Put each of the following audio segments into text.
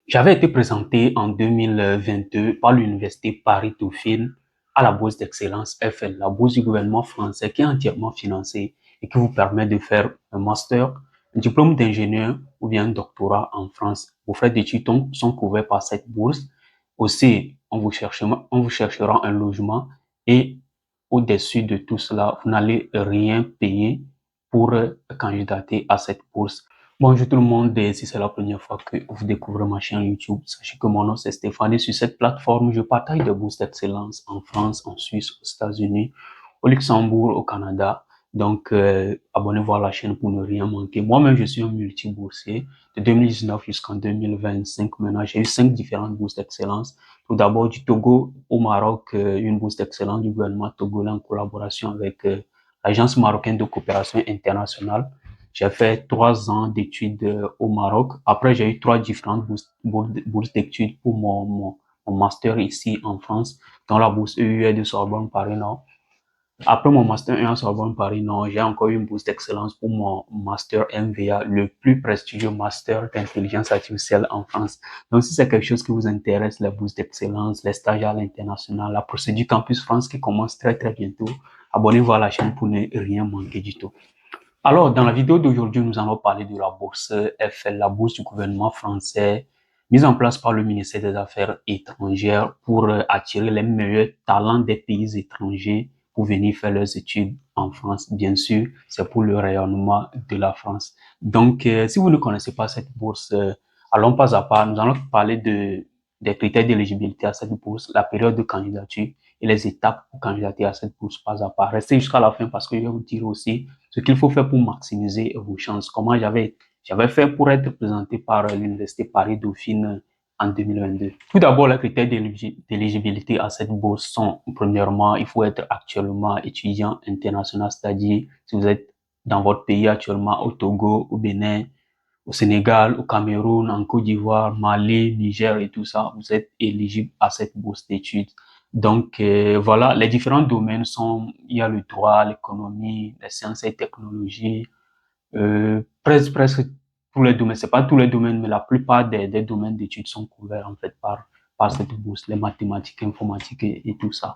J'avais été présenté en 2022 par l'Université Paris-Dauphine à la bourse d'excellence FL, la bourse du gouvernement français qui est entièrement financée et qui vous permet de faire un master, un diplôme d'ingénieur ou bien un doctorat en France. Vos frais d'études sont couverts par cette bourse. Aussi, on vous cherchera un logement et au-dessus de tout cela, vous n'allez rien payer pour candidater à cette bourse. Bonjour tout le monde, et si c'est la première fois que vous découvrez ma chaîne YouTube, sachez que mon nom c'est Stéphane et sur cette plateforme, je partage des bourses d'excellence en France, en Suisse, aux États-Unis, au Luxembourg, au Canada. Donc, abonnez-vous à la chaîne pour ne rien manquer. Moi-même, je suis un multi-boursier de 2019 jusqu'en 2025. Maintenant, j'ai eu 5 différentes bourses d'excellence. Tout d'abord, du Togo au Maroc, une bourse d'excellence du gouvernement togolais en collaboration avec l'Agence marocaine de coopération internationale. J'ai fait 3 ans d'études au Maroc. Après, j'ai eu 3 différentes bourses d'études pour mon master ici en France, dans la bourse EUE de Sorbonne Paris Nord. Après mon master 1 à Sorbonne Paris Nord, j'ai encore eu une bourse d'excellence pour mon master MVA, le plus prestigieux master d'intelligence artificielle en France. Donc, si c'est quelque chose qui vous intéresse, les bourses d'excellence, les stages à l'international, la procédure Campus France qui commence très très bientôt, abonnez-vous à la chaîne pour ne rien manquer du tout. Alors, dans la vidéo d'aujourd'hui, nous allons parler de la bourse FL, la bourse du gouvernement français, mise en place par le ministère des Affaires étrangères pour attirer les meilleurs talents des pays étrangers pour venir faire leurs études en France. Bien sûr, c'est pour le rayonnement de la France. Donc, si vous ne connaissez pas cette bourse, allons pas à pas. Nous allons parler des critères d'éligibilité à cette bourse, la période de candidature et les étapes pour candidater à cette bourse pas à pas. Restez jusqu'à la fin parce que je vais vous dire aussi ce qu'il faut faire pour maximiser vos chances. Comment j'avais fait pour être présenté par l'Université Paris-Dauphine en 2022. Tout d'abord, les critères d'éligibilité à cette bourse sont, premièrement, il faut être actuellement étudiant international, c'est-à-dire si vous êtes dans votre pays actuellement au Togo, au Bénin, au Sénégal, au Cameroun, en Côte d'Ivoire, Mali, Niger et tout ça, vous êtes éligible à cette bourse d'études. Donc voilà, les différents domaines sont, il y a le droit, l'économie, les sciences et technologies, presque tous les domaines. C'est pas tous les domaines, mais la plupart des domaines d'études sont couverts en fait par cette bourse, les mathématiques, informatique et tout ça.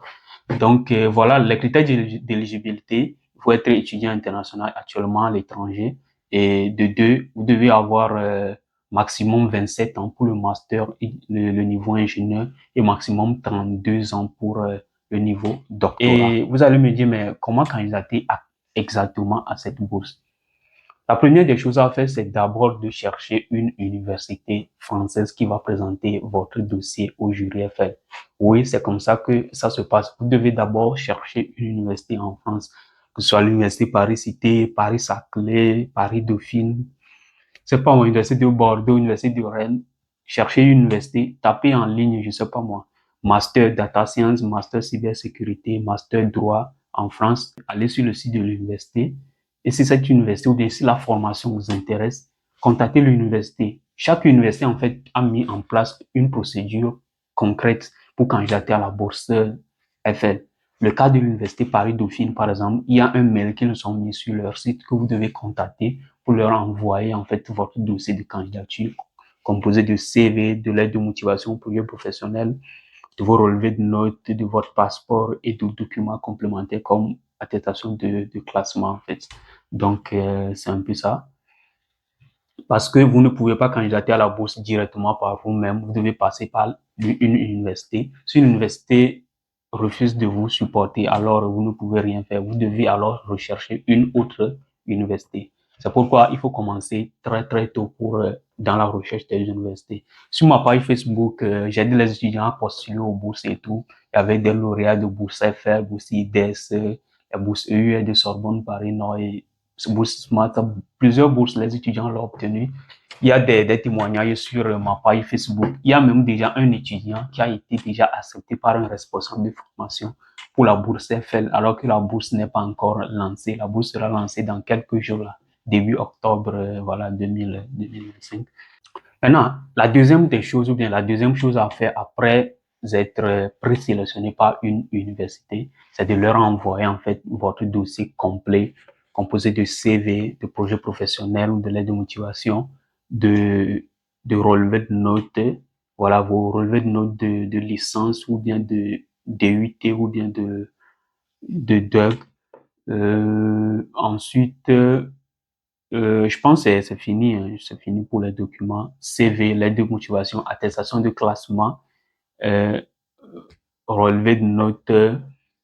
Donc voilà, les critères d'éligibilité, il faut être étudiant international actuellement à l'étranger. Et de deux, vous devez avoir maximum 27 ans pour le master, le niveau ingénieur, et maximum 32 ans pour le niveau doctorat. Et vous allez me dire, mais comment candidater exactement à cette bourse? La première des choses à faire, c'est d'abord de chercher une université française qui va présenter votre dossier au jury FL. Oui, c'est comme ça que ça se passe. Vous devez d'abord chercher une université en France, que ce soit l'université Paris-Cité, Paris-Saclay, Paris-Dauphine, c'est pas moi, université de Bordeaux, université de Rennes. Cherchez une université, tapez en ligne, je sais pas moi, master data science, master cybersécurité, master droit en France. Allez sur le site de l'université. Et si cette université ou bien si la formation vous intéresse, contactez l'université. Chaque université, en fait, a mis en place une procédure concrète pour candidater à la bourse FL. Le cas de l'université Paris-Dauphine, par exemple, il y a un mail qu'ils ont mis sur leur site que vous devez contacter pour leur envoyer en fait votre dossier de candidature composé de CV, de lettre de motivation, projet professionnel, de vos relevés de notes, de votre passeport et de documents complémentaires comme attestation de classement en fait. Donc c'est un peu ça. Parce que vous ne pouvez pas candidater à la bourse directement par vous-même, vous devez passer par une université. Si une université refuse de vous supporter, alors vous ne pouvez rien faire. Vous devez alors rechercher une autre université. C'est pourquoi il faut commencer très très tôt pour dans la recherche des universités. Sur ma page Facebook, j'aide les étudiants à postuler aux bourses et tout. Il y avait des lauréats de bourse FR, bourse IDES, la bourse EU de Sorbonne Paris Nord et bourse Smart, plusieurs bourses les étudiants l'ont obtenu. Il y a des témoignages sur ma page Facebook. Il y a même déjà un étudiant qui a été déjà accepté par un responsable de formation pour la bourse FL, alors que la bourse n'est pas encore lancée. La bourse sera lancée dans quelques jours, là, début octobre, voilà, 2025. Maintenant, la deuxième des choses, ou bien la deuxième chose à faire après être présélectionné par une université, c'est de leur envoyer en fait votre dossier complet, composé de CV, de projets professionnels ou de lettres de motivation, de de relevé de notes, voilà, vos relevés de notes de licence ou bien de DUT ou bien de DUG. Ensuite, je pense que c'est fini, hein, c'est fini pour les documents. CV, lettre de motivation, attestation de classement, euh, relevé de notes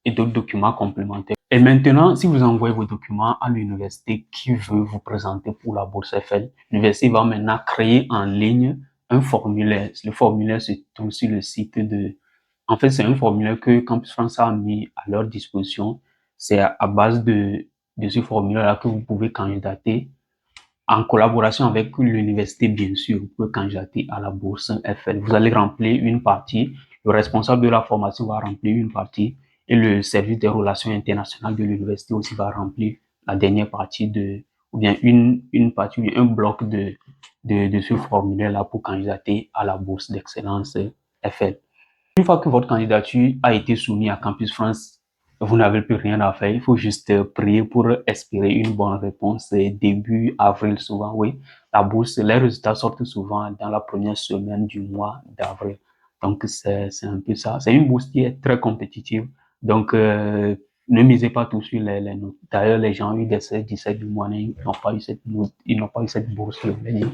et d'autres documents complémentaires. Et maintenant, si vous envoyez vos documents à l'université qui veut vous présenter pour la bourse Eiffel, l'université va maintenant créer en ligne un formulaire. Le formulaire se trouve sur le site de... En fait, c'est un formulaire que Campus France a mis à leur disposition. C'est à base de ce formulaire-là que vous pouvez candidater en collaboration avec l'université, bien sûr. Vous pouvez candidater à la bourse Eiffel. Vous allez remplir une partie. Le responsable de la formation va remplir une partie et le service des relations internationales de l'université aussi va remplir la dernière partie ou bien une partie, un bloc de ce formulaire-là pour candidater à la bourse d'excellence Eiffel. Une fois que votre candidature a été soumise à Campus France, vous n'avez plus rien à faire. Il faut juste prier pour espérer une bonne réponse. C'est début avril, souvent, oui. La bourse, les résultats sortent souvent dans la première semaine du mois d'avril. Donc, c'est un peu ça. C'est une bourse qui est très compétitive. Donc, ne misez pas tout sur les notes. D'ailleurs, les gens ont eu des 16, 17 du mois, ils n'ont pas eu cette note, ils n'ont pas eu cette bourse, je vais dire.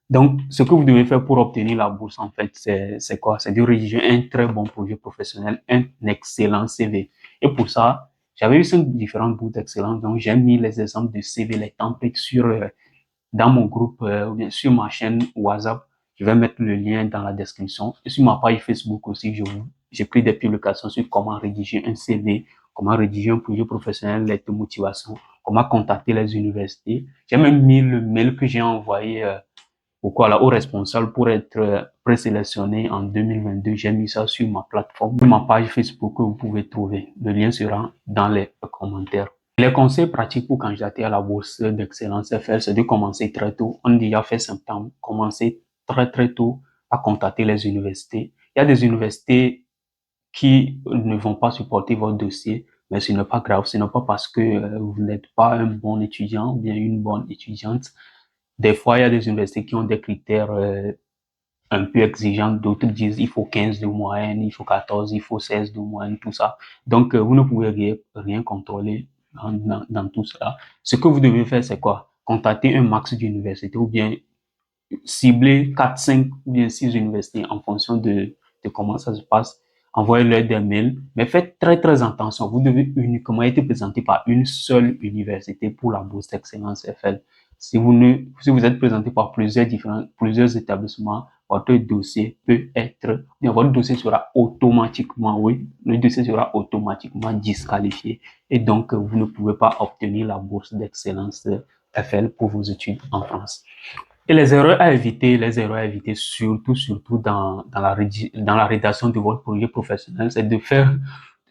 Donc, ce que vous devez faire pour obtenir la bourse, en fait, c'est quoi? C'est de rédiger un très bon projet professionnel, un excellent CV. Et pour ça, j'avais eu 5 différentes bourses d'excellence. Donc, j'ai mis les exemples de CV, les templates dans mon groupe, ou bien sur ma chaîne WhatsApp. Je vais mettre le lien dans la description. Et sur ma page Facebook aussi, j'ai pris des publications sur comment rédiger un CV, comment rédiger un projet professionnel, lettre de motivation, comment contacter les universités. J'ai même mis le mail que j'ai envoyé, au responsable pour être présélectionné en 2022. J'ai mis ça sur ma plateforme, sur ma page Facebook que vous pouvez trouver. Le lien sera dans les commentaires. Les conseils pratiques pour candidater à la bourse d'excellence FL, c'est de commencer très tôt. On a déjà fait septembre. Commencer très très tôt à contacter les universités. Il y a des universités qui ne vont pas supporter votre dossier, mais ce n'est pas grave. Ce n'est pas parce que vous n'êtes pas un bon étudiant ou bien une bonne étudiante. Des fois, il y a des universités qui ont des critères un peu exigeants. D'autres disent il faut 15 de moyenne, il faut 14, il faut 16 de moyenne, tout ça. Donc, vous ne pouvez rien contrôler dans tout cela. Ce que vous devez faire, c'est quoi? Contacter un max d'universités ou bien cibler 4, 5 ou bien 6 universités en fonction de comment ça se passe. Envoyez-leur des mails, mais faites très très attention. Vous devez uniquement être présenté par une seule université pour la bourse d'excellence FL. Si vous êtes présenté par plusieurs établissements, votre dossier peut être, bien, votre dossier sera automatiquement, oui, le dossier sera automatiquement disqualifié. Et donc, vous ne pouvez pas obtenir la bourse d'excellence FL pour vos études en France. Et les erreurs à éviter surtout dans la rédaction de votre projet professionnel, c'est de faire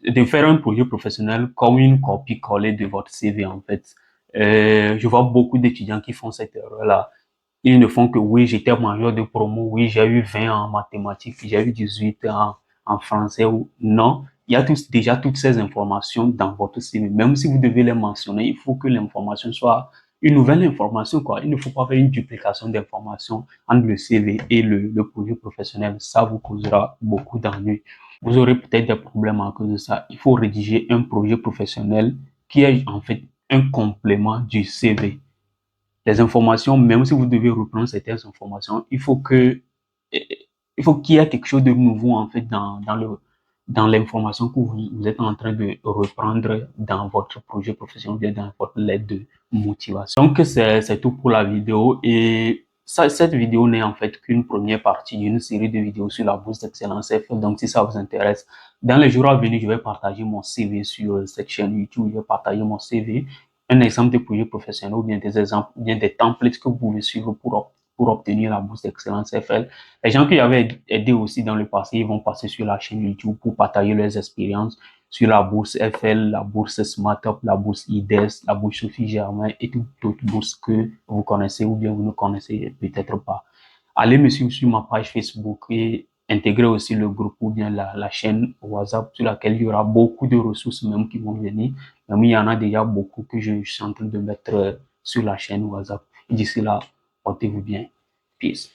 un projet professionnel comme une copie collée de votre CV, en fait. Je vois beaucoup d'étudiants qui font cette erreur-là. Ils ne font que, oui, j'étais major de promo, oui, j'ai eu 20 en mathématiques, j'ai eu 18 en français, ou non. Il y a déjà toutes ces informations dans votre CV. Même si vous devez les mentionner, il faut que l'information soit une nouvelle information, quoi. Il ne faut pas faire une duplication d'informations entre le CV et le projet professionnel. Ça vous causera beaucoup d'ennuis. Vous aurez peut-être des problèmes à cause de ça. Il faut rédiger un projet professionnel qui est en fait un complément du CV. Les informations, même si vous devez reprendre certaines informations, il faut qu'il y ait quelque chose de nouveau en fait dans l'information que vous êtes en train de reprendre dans votre projet professionnel, dans votre lettre de motivation. Donc c'est tout pour la vidéo et ça, cette vidéo n'est en fait qu'une première partie d'une série de vidéos sur la bourse d'excellence F. Donc si ça vous intéresse, dans les jours à venir, je vais partager mon CV sur cette chaîne YouTube. Je vais partager mon CV, un exemple de projet professionnel ou bien des exemples, ou bien des templates que vous pouvez suivre pour obtenir la bourse d'excellence FL. Les gens qui avaient aidé aussi dans le passé, ils vont passer sur la chaîne YouTube pour partager leurs expériences sur la bourse FL, la bourse SmartUp, la bourse IDES, la bourse Sophie Germain et toutes d'autres bourses que vous connaissez ou bien vous ne connaissez peut-être pas. Allez me suivre sur ma page Facebook et intégrer aussi le groupe ou bien la chaîne WhatsApp sur laquelle il y aura beaucoup de ressources même qui vont venir. Même il y en a déjà beaucoup que je suis en train de mettre sur la chaîne WhatsApp. D'ici là, portez-vous bien. Peace.